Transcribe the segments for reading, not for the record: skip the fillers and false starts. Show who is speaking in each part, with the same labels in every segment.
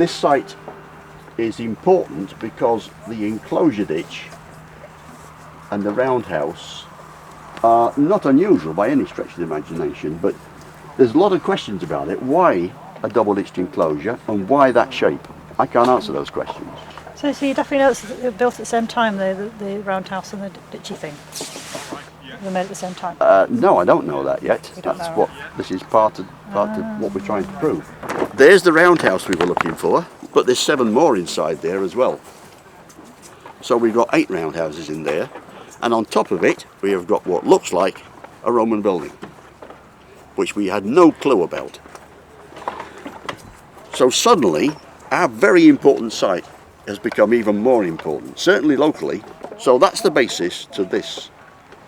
Speaker 1: This site is important because the enclosure ditch and the roundhouse are not unusual by any stretch of the imagination, but there's a lot of questions about it. Why a double-ditched enclosure and why that shape? I can't answer those questions.
Speaker 2: So you definitely know it's built at the same time, the roundhouse and the ditchy thing? They were made at the same time?
Speaker 1: No, I don't know that yet.
Speaker 2: You don't
Speaker 1: That's
Speaker 2: know,
Speaker 1: what this is part of what we're trying to prove. There's the roundhouse we were looking for, but there's 7 more inside there as well. So we've got 8 roundhouses in there, and on top of it we have got what looks like a Roman building, which we had no clue about. So suddenly our very important site has become even more important, certainly locally. So that's the basis to this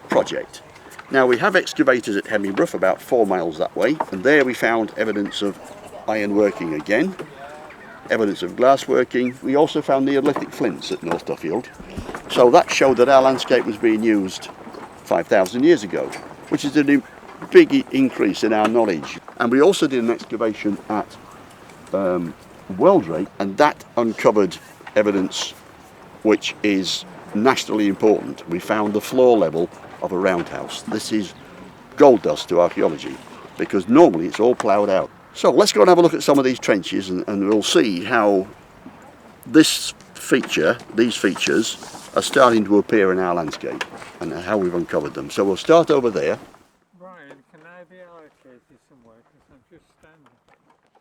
Speaker 1: project. Now we have excavators at Hemingbroof about 4 miles that way, and there we found evidence of iron working again, evidence of glass working. We also found Neolithic flints at North Duffield, so that showed that our landscape was being used 5,000 years ago, which is a big increase in our knowledge. And we also did an excavation at Weldrake, and that uncovered evidence which is nationally important. We found the floor level of a roundhouse. This is gold dust to archaeology, because normally it's all ploughed out. So let's go and have a look at some of these trenches, and we'll see how these features are starting to appear in our landscape and how we've uncovered them. So we'll start over there.
Speaker 3: Brian, can I be allocated somewhere, because I'm just standing?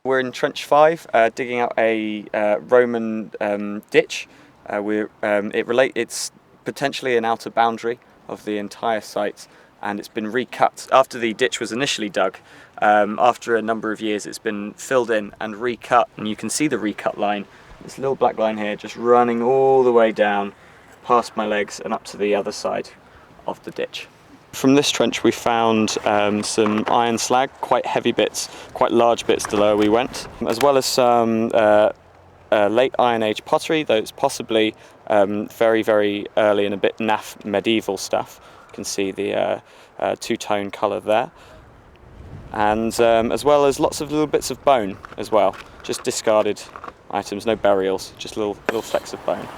Speaker 4: We're in Trench 5, digging out a Roman ditch. It's potentially an outer boundary of the entire site, and it's been recut. After the ditch was initially dug, after a number of years it's been filled in and recut, and you can see the recut line, this little black line here, just running all the way down past my legs and up to the other side of the ditch. From this trench we found some iron slag, quite heavy bits, quite large bits the lower we went, as well as some late Iron Age pottery, though it's possibly very, very early and a bit naff medieval stuff. You can see the two-tone colour there. And as well as lots of little bits of bone as well, just discarded items, no burials, just little flecks of bone.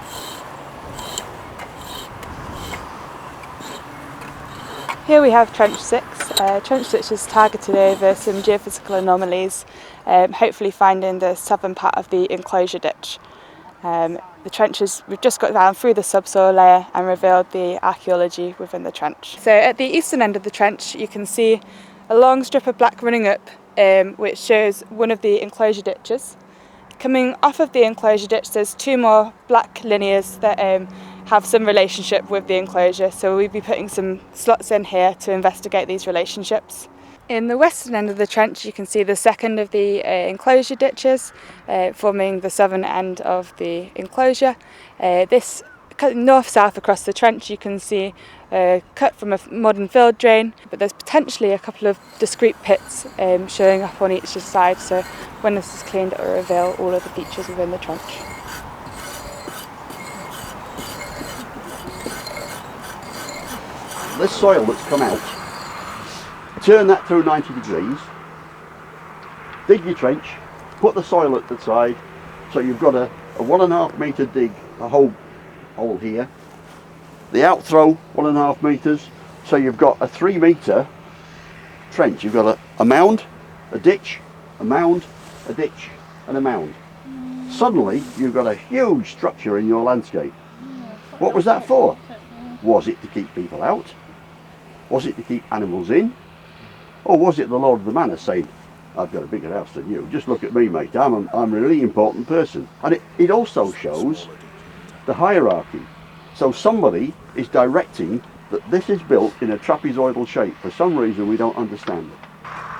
Speaker 5: Here we have Trench 6. Trench 6 is targeted over some geophysical anomalies, hopefully finding the southern part of the enclosure ditch. The trenches, we've just got down through the subsoil layer and revealed the archaeology within the trench. So at the eastern end of the trench you can see a long strip of black running up, which shows one of the enclosure ditches. Coming off of the enclosure ditch there's 2 more black linears that have some relationship with the enclosure, so we'll be putting some slots in here to investigate these relationships. In the western end of the trench you can see the second of the enclosure ditches forming the southern end of the enclosure. This north-south across the trench you can see cut from a modern field drain, but there's potentially a couple of discrete pits showing up on each side, so when this is cleaned it will reveal all of the features within the trench.
Speaker 1: This soil that's come out, turn that through 90 degrees, dig your trench, put the soil at the side, so you've got a 1.5 metre dig, a hole here, the outthrow 1.5 metres, so you've got a 3 metre trench. You've got a mound, a ditch, a mound, a ditch and a mound. Suddenly you've got a huge structure in your landscape. What was that for? Was it to keep people out? Was it to keep animals in? Or was it the Lord of the Manor saying, I've got a bigger house than you, just look at me mate, I'm a really important person. And it also shows the hierarchy. So somebody is directing that this is built in a trapezoidal shape for some reason we don't understand.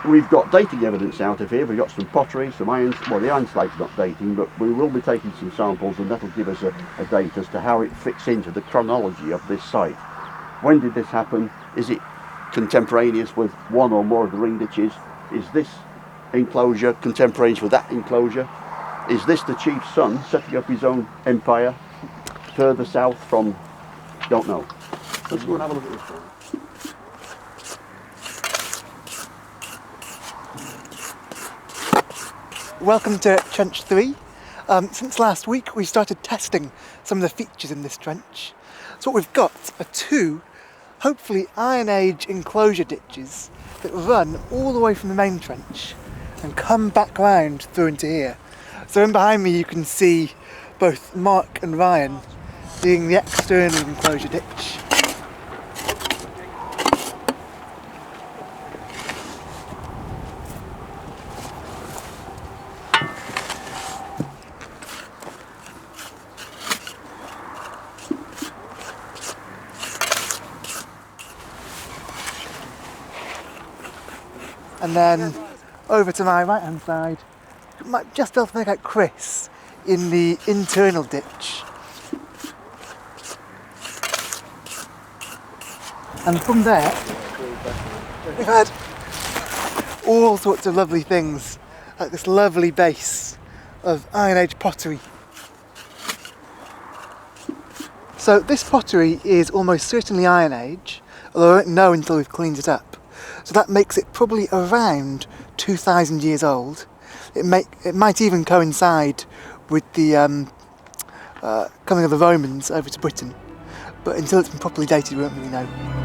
Speaker 1: We've got dating evidence out of here. We've got some pottery, some iron, well the iron slag's not dating, but we will be taking some samples and that'll give us a date as to how it fits into the chronology of this site. When did this happen? Is it contemporaneous with one or more of the ring ditches? Is this enclosure contemporaneous with that enclosure? Is this the chief's son setting up his own empire further south from, don't know. Let's go and have a look at this one.
Speaker 6: Welcome to Trench 3. Since last week we started testing some of the features in this trench. So what we've got are two, hopefully Iron Age enclosure ditches that run all the way from the main trench and come back round through into here. So in behind me you can see both Mark and Ryan doing the external enclosure ditch. And then over to my right hand side, you might just be able to make out Chris in the internal ditch. And from there, we've had all sorts of lovely things, like this lovely base of Iron Age pottery. So this pottery is almost certainly Iron Age, although I won't know until we've cleaned it up. So that makes it probably around 2,000 years old. It might even coincide with the coming of the Romans over to Britain, but until it's been properly dated we won't really know.